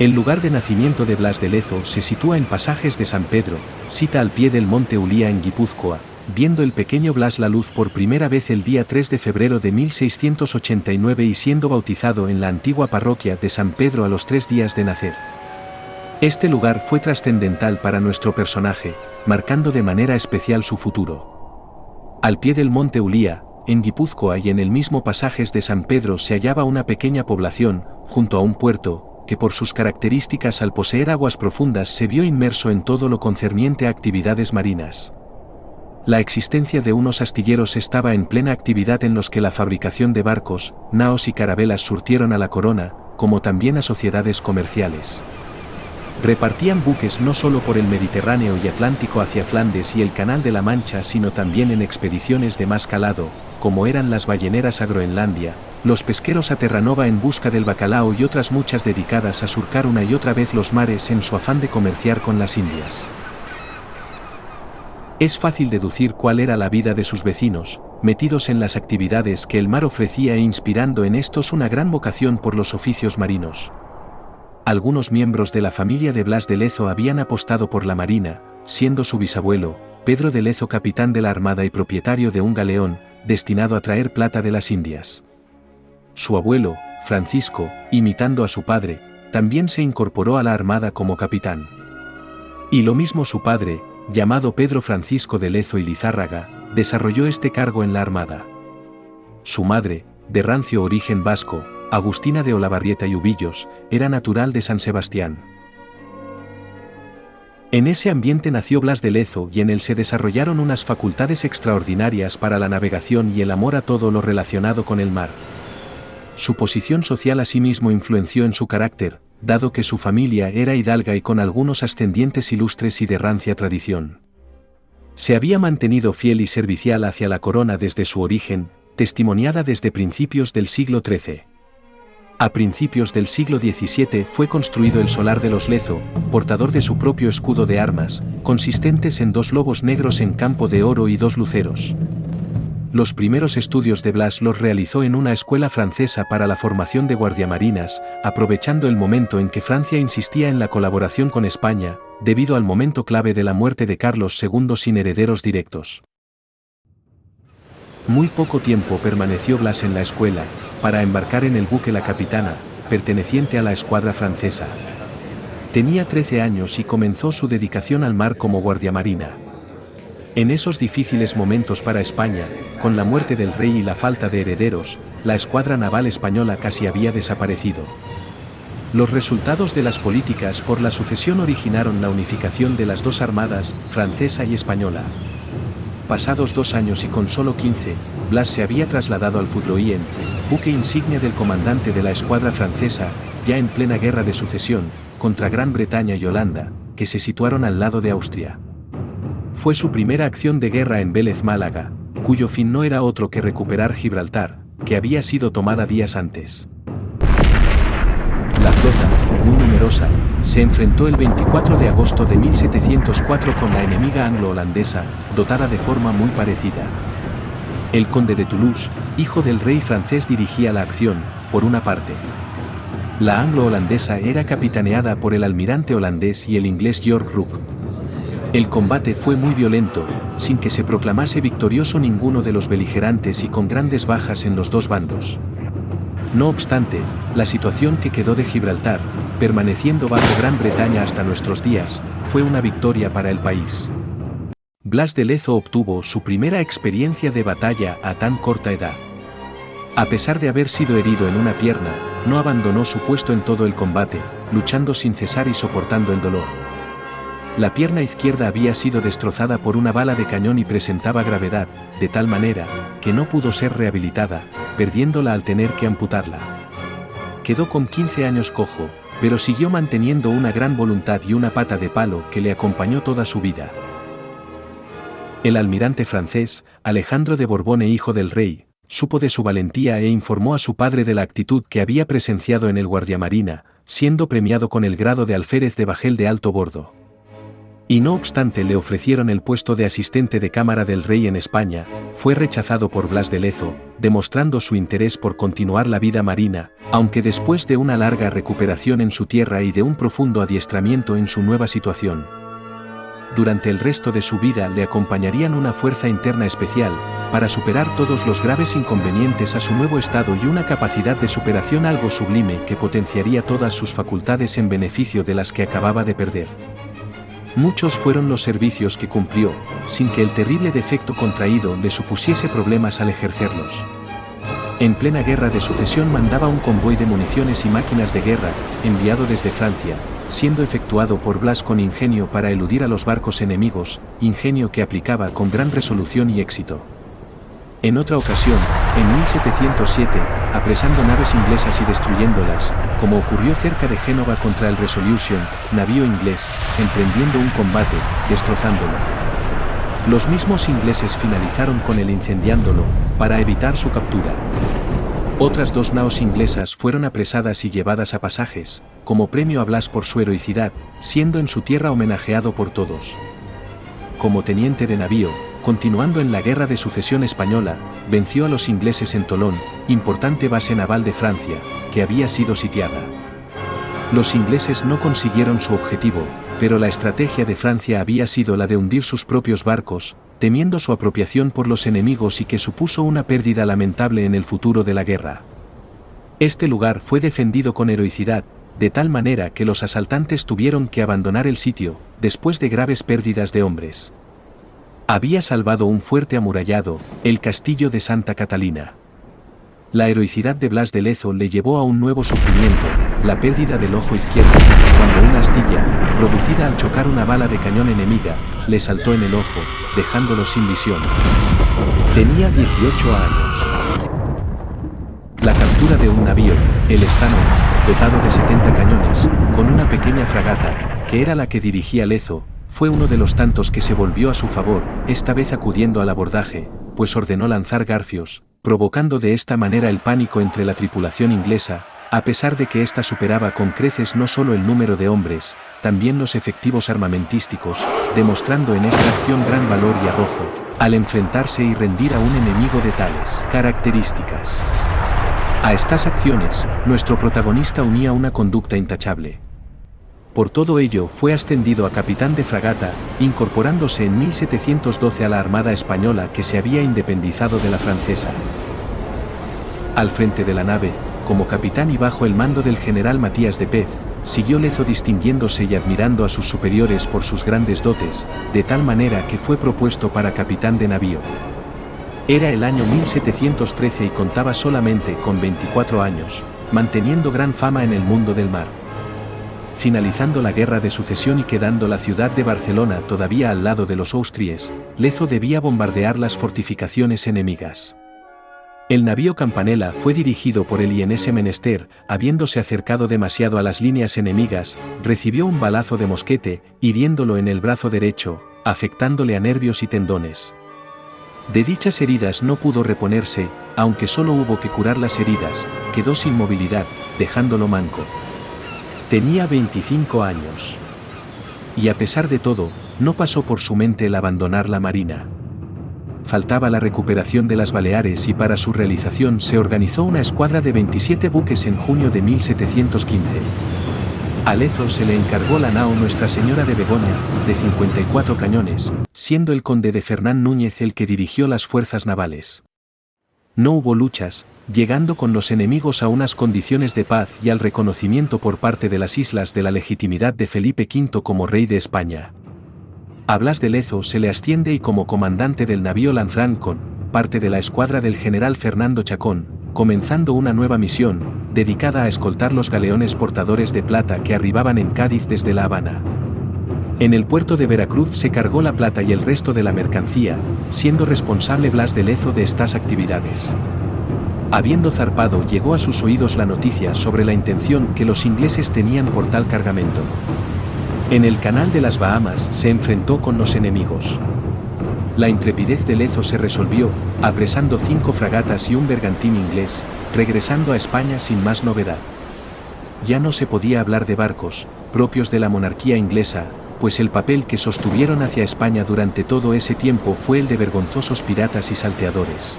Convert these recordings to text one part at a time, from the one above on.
El lugar de nacimiento de Blas de Lezo se sitúa en Pasajes de San Pedro, cita al pie del monte Ulia en Guipúzcoa, viendo el pequeño Blas la luz por primera vez el día 3 de febrero de 1689 y siendo bautizado en la antigua parroquia de San Pedro a los 3 días de nacer. Este lugar fue trascendental para nuestro personaje, marcando de manera especial su futuro. Al pie del monte Ulia, en Guipúzcoa y en el mismo Pasajes de San Pedro se hallaba una pequeña población, junto a un puerto, que por sus características al poseer aguas profundas se vio inmerso en todo lo concerniente a actividades marinas. La existencia de unos astilleros estaba en plena actividad en los que la fabricación de barcos, naos y carabelas surtieron a la corona, como también a sociedades comerciales. Repartían buques no solo por el Mediterráneo y Atlántico hacia Flandes y el Canal de la Mancha, sino también en expediciones de más calado, como eran las balleneras a Groenlandia, los pesqueros a Terranova en busca del bacalao y otras muchas dedicadas a surcar una y otra vez los mares en su afán de comerciar con las Indias. Es fácil deducir cuál era la vida de sus vecinos, metidos en las actividades que el mar ofrecía e inspirando en estos una gran vocación por los oficios marinos. Algunos miembros de la familia de Blas de Lezo habían apostado por la marina, siendo su bisabuelo, Pedro de Lezo, capitán de la armada y propietario de un galeón, destinado a traer plata de las Indias. Su abuelo, Francisco, imitando a su padre, también se incorporó a la armada como capitán. Y lo mismo su padre, llamado Pedro Francisco de Lezo y Lizárraga, desarrolló este cargo en la armada. Su madre, de rancio origen vasco, Agustina de Olavarrieta y Ubillos, era natural de San Sebastián. En ese ambiente nació Blas de Lezo y en él se desarrollaron unas facultades extraordinarias para la navegación y el amor a todo lo relacionado con el mar. Su posición social asimismo influenció en su carácter, dado que su familia era hidalga y con algunos ascendientes ilustres y de rancia tradición. Se había mantenido fiel y servicial hacia la corona desde su origen, testimoniada desde principios del siglo XIII. A principios del siglo XVII fue construido el solar de los Lezo, portador de su propio escudo de armas, consistentes en 2 lobos negros en campo de oro y 2 luceros. Los primeros estudios de Blas los realizó en una escuela francesa para la formación de guardiamarinas, aprovechando el momento en que Francia insistía en la colaboración con España, debido al momento clave de la muerte de Carlos II sin herederos directos. Muy poco tiempo permaneció Blas en la escuela, para embarcar en el buque La Capitana, perteneciente a la escuadra francesa. Tenía 13 años y comenzó su dedicación al mar como guardiamarina. En esos difíciles momentos para España, con la muerte del rey y la falta de herederos, la escuadra naval española casi había desaparecido. Los resultados de las políticas por la sucesión originaron la unificación de las 2 armadas, francesa y española. Pasados 2 años y con solo 15, Blas se había trasladado al Foudroyant, buque insignia del comandante de la escuadra francesa, ya en plena guerra de sucesión, contra Gran Bretaña y Holanda, que se situaron al lado de Austria. Fue su primera acción de guerra en Vélez Málaga, cuyo fin no era otro que recuperar Gibraltar, que había sido tomada días antes. La flota, muy numerosa, se enfrentó el 24 de agosto de 1704 con la enemiga anglo-holandesa, dotada de forma muy parecida. El conde de Toulouse, hijo del rey francés, dirigía la acción, por una parte. La anglo-holandesa era capitaneada por el almirante holandés y el inglés York Rooke. El combate fue muy violento, sin que se proclamase victorioso ninguno de los beligerantes y con grandes bajas en los 2 bandos. No obstante, la situación que quedó de Gibraltar, permaneciendo bajo Gran Bretaña hasta nuestros días, fue una victoria para el país. Blas de Lezo obtuvo su primera experiencia de batalla a tan corta edad. A pesar de haber sido herido en una pierna, no abandonó su puesto en todo el combate, luchando sin cesar y soportando el dolor. La pierna izquierda había sido destrozada por una bala de cañón y presentaba gravedad, de tal manera, que no pudo ser rehabilitada, perdiéndola al tener que amputarla. Quedó con 15 años cojo, pero siguió manteniendo una gran voluntad y una pata de palo que le acompañó toda su vida. El almirante francés, Alejandro de Borbón, hijo del rey, supo de su valentía e informó a su padre de la actitud que había presenciado en el guardiamarina, siendo premiado con el grado de alférez de bajel de alto bordo. Y no obstante le ofrecieron el puesto de asistente de cámara del rey en España, fue rechazado por Blas de Lezo, demostrando su interés por continuar la vida marina, aunque después de una larga recuperación en su tierra y de un profundo adiestramiento en su nueva situación. Durante el resto de su vida le acompañarían una fuerza interna especial, para superar todos los graves inconvenientes a su nuevo estado y una capacidad de superación algo sublime que potenciaría todas sus facultades en beneficio de las que acababa de perder. Muchos fueron los servicios que cumplió, sin que el terrible defecto contraído le supusiese problemas al ejercerlos. En plena guerra de sucesión mandaba un convoy de municiones y máquinas de guerra, enviado desde Francia, siendo efectuado por Blas con ingenio para eludir a los barcos enemigos, ingenio que aplicaba con gran resolución y éxito. En otra ocasión, en 1707, apresando naves inglesas y destruyéndolas, como ocurrió cerca de Génova contra el Resolution, navío inglés, emprendiendo un combate, destrozándolo. Los mismos ingleses finalizaron con él incendiándolo, para evitar su captura. Otras 2 naos inglesas fueron apresadas y llevadas a pasajes, como premio a Blas por su heroicidad, siendo en su tierra homenajeado por todos. Como teniente de navío, continuando en la Guerra de Sucesión Española, venció a los ingleses en Tolón, importante base naval de Francia, que había sido sitiada. Los ingleses no consiguieron su objetivo, pero la estrategia de Francia había sido la de hundir sus propios barcos, temiendo su apropiación por los enemigos y que supuso una pérdida lamentable en el futuro de la guerra. Este lugar fue defendido con heroicidad, de tal manera que los asaltantes tuvieron que abandonar el sitio, después de graves pérdidas de hombres. Había salvado un fuerte amurallado, el castillo de Santa Catalina. La heroicidad de Blas de Lezo le llevó a un nuevo sufrimiento, la pérdida del ojo izquierdo, cuando una astilla, producida al chocar una bala de cañón enemiga, le saltó en el ojo, dejándolo sin visión. Tenía 18 años. La captura de un navío, el Stanhope, dotado de 70 cañones, con una pequeña fragata, que era la que dirigía Lezo, fue uno de los tantos que se volvió a su favor, esta vez acudiendo al abordaje, pues ordenó lanzar garfios, provocando de esta manera el pánico entre la tripulación inglesa, a pesar de que ésta superaba con creces no solo el número de hombres, también los efectivos armamentísticos, demostrando en esta acción gran valor y arrojo, al enfrentarse y rendir a un enemigo de tales características. A estas acciones, nuestro protagonista unía una conducta intachable. Por todo ello fue ascendido a capitán de fragata, incorporándose en 1712 a la Armada Española que se había independizado de la francesa. Al frente de la nave, como capitán y bajo el mando del general Matías de Pez, siguió Lezo distinguiéndose y admirando a sus superiores por sus grandes dotes, de tal manera que fue propuesto para capitán de navío. Era el año 1713 y contaba solamente con 24 años, manteniendo gran fama en el mundo del mar. Finalizando la Guerra de Sucesión y quedando la ciudad de Barcelona todavía al lado de los austríes, Lezo debía bombardear las fortificaciones enemigas. El navío Campanella fue dirigido por él y en ese menester, habiéndose acercado demasiado a las líneas enemigas, recibió un balazo de mosquete, hiriéndolo en el brazo derecho, afectándole a nervios y tendones. De dichas heridas no pudo reponerse, aunque solo hubo que curar las heridas, quedó sin movilidad, dejándolo manco. Tenía 25 años. Y a pesar de todo, no pasó por su mente el abandonar la marina. Faltaba la recuperación de las Baleares y para su realización se organizó una escuadra de 27 buques en junio de 1715. A Lezo se le encargó la nao Nuestra Señora de Begoña, de 54 cañones, siendo el conde de Fernán Núñez el que dirigió las fuerzas navales. No hubo luchas, llegando con los enemigos a unas condiciones de paz y al reconocimiento por parte de las islas de la legitimidad de Felipe V como rey de España. A Blas de Lezo se le asciende y como comandante del navío Lanfranc con parte de la escuadra del general Fernando Chacón, comenzando una nueva misión, dedicada a escoltar los galeones portadores de plata que arribaban en Cádiz desde La Habana. En el puerto de Veracruz se cargó la plata y el resto de la mercancía, siendo responsable Blas de Lezo de estas actividades. Habiendo zarpado llegó a sus oídos la noticia sobre la intención que los ingleses tenían por tal cargamento. En el canal de las Bahamas se enfrentó con los enemigos. La intrepidez de Lezo se resolvió, apresando 5 fragatas y un bergantín inglés, regresando a España sin más novedad. Ya no se podía hablar de barcos, propios de la monarquía inglesa, pues el papel que sostuvieron hacia España durante todo ese tiempo fue el de vergonzosos piratas y salteadores.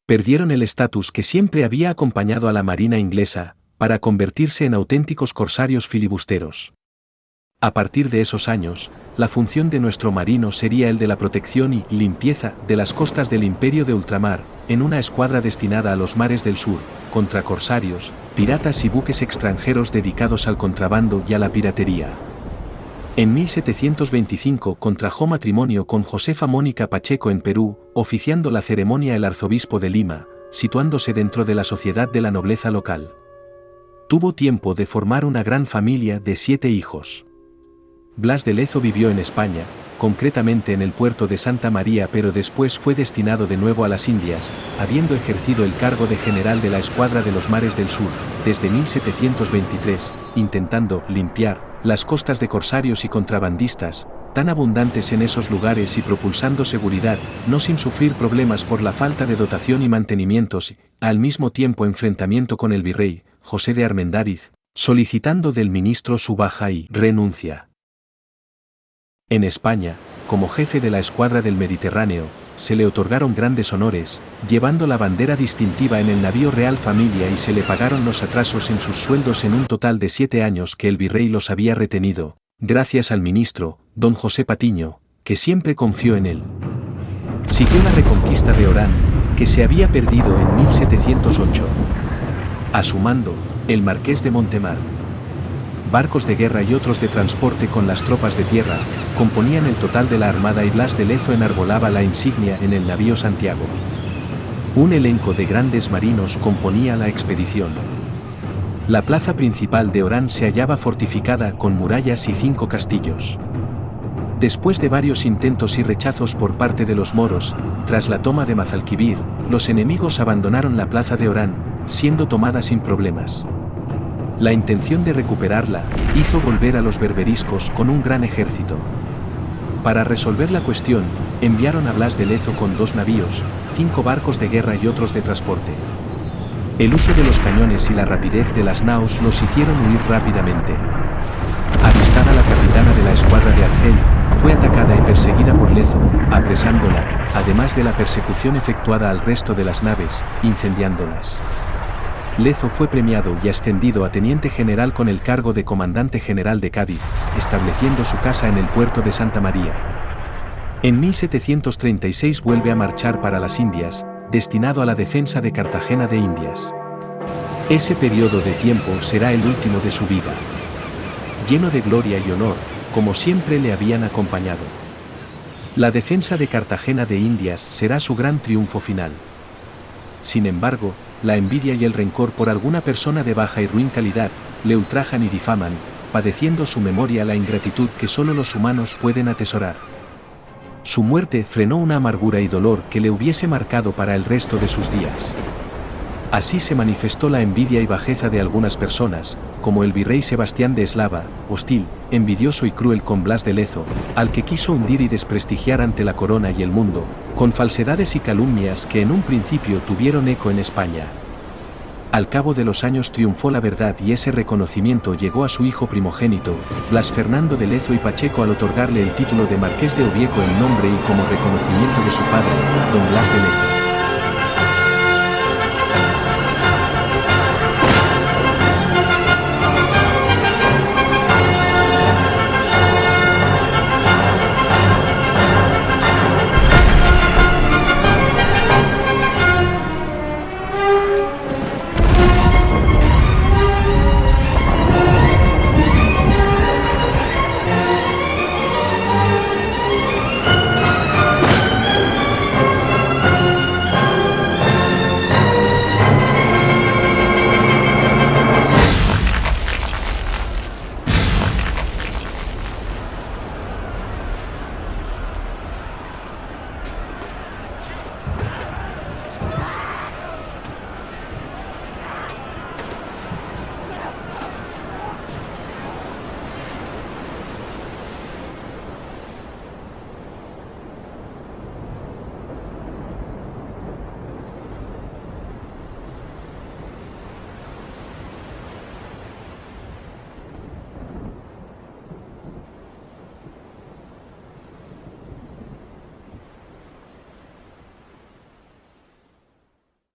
Perdieron el estatus que siempre había acompañado a la marina inglesa, para convertirse en auténticos corsarios filibusteros. A partir de esos años, la función de nuestro marino sería el de la protección y limpieza de las costas del Imperio de Ultramar, en una escuadra destinada a los mares del sur, contra corsarios, piratas y buques extranjeros dedicados al contrabando y a la piratería. En 1725 contrajo matrimonio con Josefa Mónica Pacheco en Perú, oficiando la ceremonia el arzobispo de Lima, situándose dentro de la sociedad de la nobleza local. Tuvo tiempo de formar una gran familia de 7 hijos. Blas de Lezo vivió en España, concretamente en el puerto de Santa María, pero después fue destinado de nuevo a las Indias, habiendo ejercido el cargo de general de la Escuadra de los Mares del Sur, desde 1723, intentando limpiar las costas de corsarios y contrabandistas, tan abundantes en esos lugares, y propulsando seguridad, no sin sufrir problemas por la falta de dotación y mantenimientos, y, al mismo tiempo, enfrentamiento con el virrey, José de Armendáriz, solicitando del ministro su baja y renuncia. En España, como jefe de la Escuadra del Mediterráneo, se le otorgaron grandes honores, llevando la bandera distintiva en el navío Real Familia, y se le pagaron los atrasos en sus sueldos en un total de 7 años que el virrey los había retenido, gracias al ministro, don José Patiño, que siempre confió en él. Siguió la reconquista de Orán, que se había perdido en 1708. A su mando, el marqués de Montemar. Barcos de guerra y otros de transporte con las tropas de tierra, componían el total de la armada, y Blas de Lezo enarbolaba la insignia en el navío Santiago. Un elenco de grandes marinos componía la expedición. La plaza principal de Orán se hallaba fortificada con murallas y 5 castillos. Después de varios intentos y rechazos por parte de los moros, tras la toma de Mazalquivir, los enemigos abandonaron la plaza de Orán, siendo tomada sin problemas. La intención de recuperarla hizo volver a los berberiscos con un gran ejército. Para resolver la cuestión, enviaron a Blas de Lezo con 2 navíos, 5 barcos de guerra y otros de transporte. El uso de los cañones y la rapidez de las naos los hicieron huir rápidamente. Avistada la capitana de la escuadra de Argel, fue atacada y perseguida por Lezo, apresándola, además de la persecución efectuada al resto de las naves, incendiándolas. Lezo fue premiado y ascendido a teniente general con el cargo de comandante general de Cádiz, estableciendo su casa en el puerto de Santa María. En 1736 vuelve a marchar para las Indias, destinado a la defensa de Cartagena de Indias. Ese periodo de tiempo será el último de su vida. Lleno de gloria y honor, como siempre le habían acompañado. La defensa de Cartagena de Indias será su gran triunfo final. Sin embargo, la envidia y el rencor por alguna persona de baja y ruin calidad, le ultrajan y difaman, padeciendo su memoria la ingratitud que solo los humanos pueden atesorar. Su muerte frenó una amargura y dolor que le hubiese marcado para el resto de sus días. Así se manifestó la envidia y bajeza de algunas personas, como el virrey Sebastián de Eslava, hostil, envidioso y cruel con Blas de Lezo, al que quiso hundir y desprestigiar ante la corona y el mundo, con falsedades y calumnias que en un principio tuvieron eco en España. Al cabo de los años triunfó la verdad, y ese reconocimiento llegó a su hijo primogénito, Blas Fernando de Lezo y Pacheco, al otorgarle el título de Marqués de Oviedo en nombre y como reconocimiento de su padre, don Blas de Lezo.